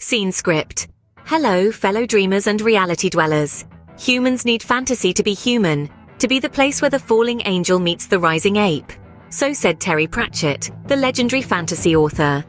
Scene script. Hello, fellow dreamers and reality dwellers. Humans need fantasy to be human, to be the place where the falling angel meets the rising ape. So said Terry Pratchett, the legendary fantasy author.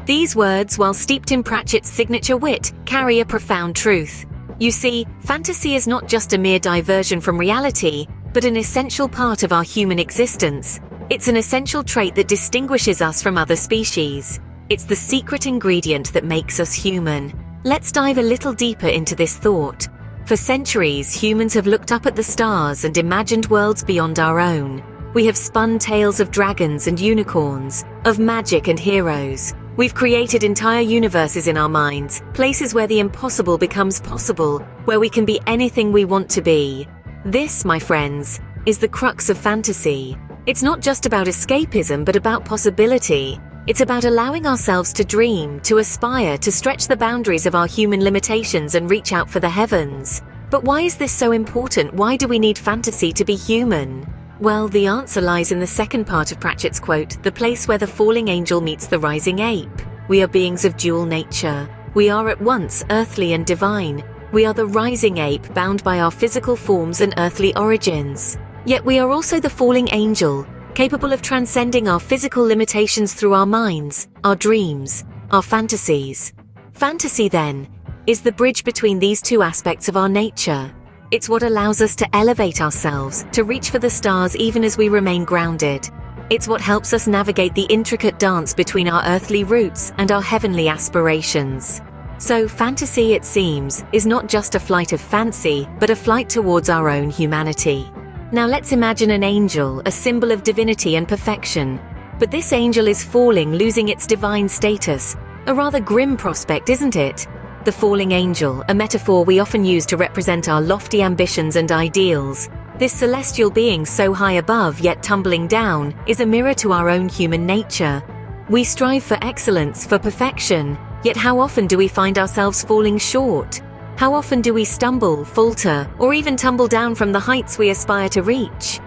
These words, while steeped in Pratchett's signature wit, carry a profound truth. You see, fantasy is not just a mere diversion from reality, but an essential part of our human existence. It's an essential trait that distinguishes us from other species. It's the secret ingredient that makes us human. Let's dive a little deeper into this thought. For centuries, humans have looked up at the stars and imagined worlds beyond our own. We have spun tales of dragons and unicorns, of magic and heroes. We've created entire universes in our minds, places where the impossible becomes possible, where we can be anything we want to be. This, my friends, is the crux of fantasy. It's not just about escapism, but about possibility. It's about allowing ourselves to dream, to aspire, to stretch the boundaries of our human limitations and reach out for the heavens. But why is this so important? Why do we need fantasy to be human? Well, the answer lies in the second part of Pratchett's quote, the place where the falling angel meets the rising ape. We are beings of dual nature. We are at once earthly and divine. We are the rising ape, bound by our physical forms and earthly origins. Yet we are also the falling angel, capable of transcending our physical limitations through our minds, our dreams, our fantasies. Fantasy, then, is the bridge between these two aspects of our nature. It's what allows us to elevate ourselves, to reach for the stars even as we remain grounded. It's what helps us navigate the intricate dance between our earthly roots and our heavenly aspirations. So fantasy, it seems, is not just a flight of fancy, but a flight towards our own humanity. Now let's imagine an angel, a symbol of divinity and perfection. But this angel is falling, losing its divine status. A rather grim prospect, isn't it? The falling angel, a metaphor we often use to represent our lofty ambitions and ideals. This celestial being so high above yet tumbling down is a mirror to our own human nature. We strive for excellence, for perfection, yet how often do we find ourselves falling short? How often do we stumble, falter, or even tumble down from the heights we aspire to reach?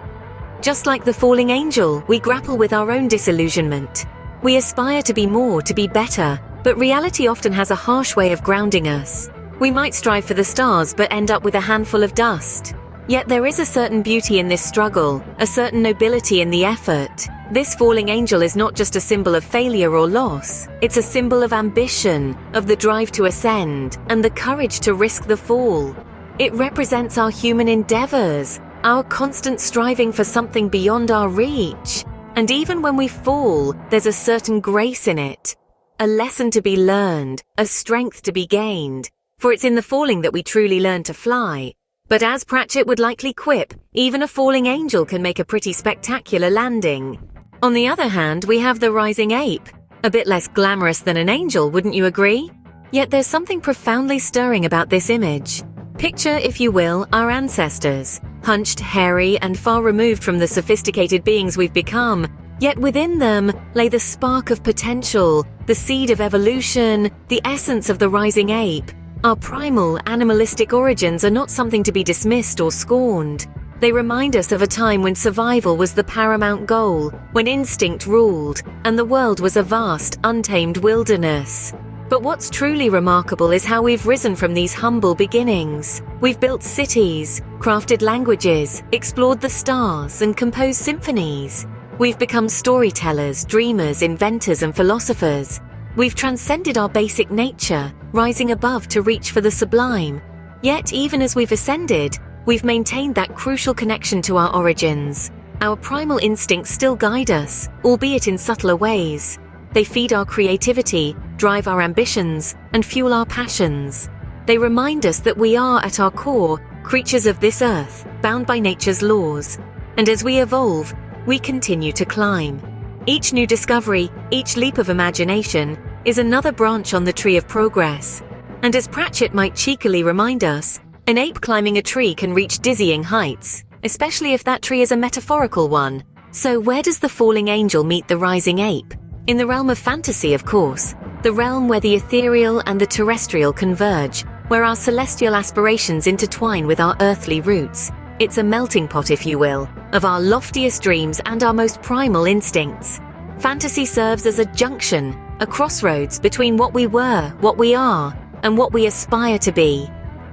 Just like the falling angel, we grapple with our own disillusionment. We aspire to be more, to be better, but reality often has a harsh way of grounding us. We might strive for the stars but end up with a handful of dust. Yet there is a certain beauty in this struggle, a certain nobility in the effort. This falling angel is not just a symbol of failure or loss. It's a symbol of ambition, of the drive to ascend, and the courage to risk the fall. It represents our human endeavors, our constant striving for something beyond our reach. And even when we fall, there's a certain grace in it. A lesson to be learned, a strength to be gained. For it's in the falling that we truly learn to fly. But as Pratchett would likely quip, even a falling angel can make a pretty spectacular landing. On the other hand, we have the rising ape. A bit less glamorous than an angel, wouldn't you agree? Yet there's something profoundly stirring about this image. Picture, if you will, our ancestors, hunched, hairy, and far removed from the sophisticated beings we've become. Yet within them lay the spark of potential, the seed of evolution, the essence of the rising ape. Our primal, animalistic origins are not something to be dismissed or scorned. They remind us of a time when survival was the paramount goal, when instinct ruled, and the world was a vast, untamed wilderness. But what's truly remarkable is how we've risen from these humble beginnings. We've built cities, crafted languages, explored the stars, and composed symphonies. We've become storytellers, dreamers, inventors, and philosophers. We've transcended our basic nature, rising above to reach for the sublime. Yet, even as we've ascended, we've maintained that crucial connection to our origins. Our primal instincts still guide us, albeit in subtler ways. They feed our creativity, drive our ambitions, and fuel our passions. They remind us that we are, at our core, creatures of this earth, bound by nature's laws. And as we evolve, we continue to climb. Each new discovery, each leap of imagination, is another branch on the tree of progress. And as Pratchett might cheekily remind us, an ape climbing a tree can reach dizzying heights, especially if that tree is a metaphorical one. So where does the falling angel meet the rising ape? In the realm of fantasy, of course. The realm where the ethereal and the terrestrial converge, where our celestial aspirations intertwine with our earthly roots. It's a melting pot, if you will, of our loftiest dreams and our most primal instincts. Fantasy serves as a junction, a crossroads between what we were, what we are, and what we aspire to be.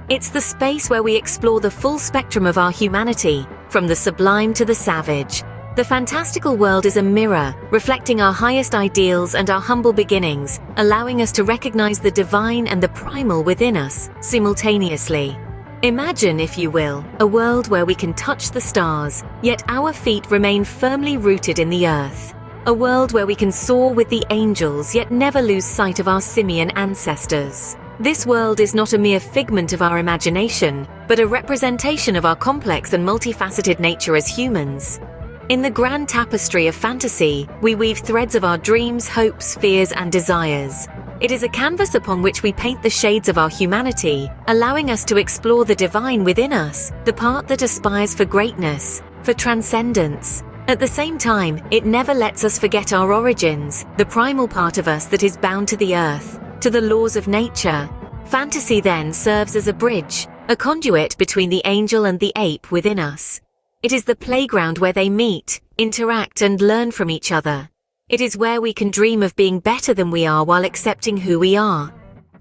It's the space where we explore the full spectrum of our humanity, from the sublime to the savage. The fantastical world is a mirror, reflecting our highest ideals and our humble beginnings, allowing us to recognize the divine and the primal within us simultaneously. Imagine, if you will, a world where we can touch the stars, yet our feet remain firmly rooted in the earth. A world where we can soar with the angels, yet never lose sight of our simian ancestors. This world is not a mere figment of our imagination, but a representation of our complex and multifaceted nature as humans. In the grand tapestry of fantasy, we weave threads of our dreams, hopes, fears, and desires. It is a canvas upon which we paint the shades of our humanity, allowing us to explore the divine within us, the part that aspires for greatness, for transcendence. At the same time, it never lets us forget our origins, the primal part of us that is bound to the earth, to the laws of nature. Fantasy then serves as a bridge, a conduit between the angel and the ape within us. It is the playground where they meet, interact, and learn from each other. It is where we can dream of being better than we are while accepting who we are.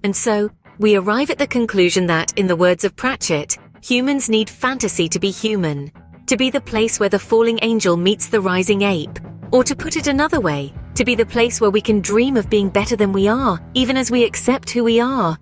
And so, we arrive at the conclusion that, in the words of Pratchett, humans need fantasy to be human, to be the place where the falling angel meets the rising ape, or to put it another way, to be the place where we can dream of being better than we are, even as we accept who we are.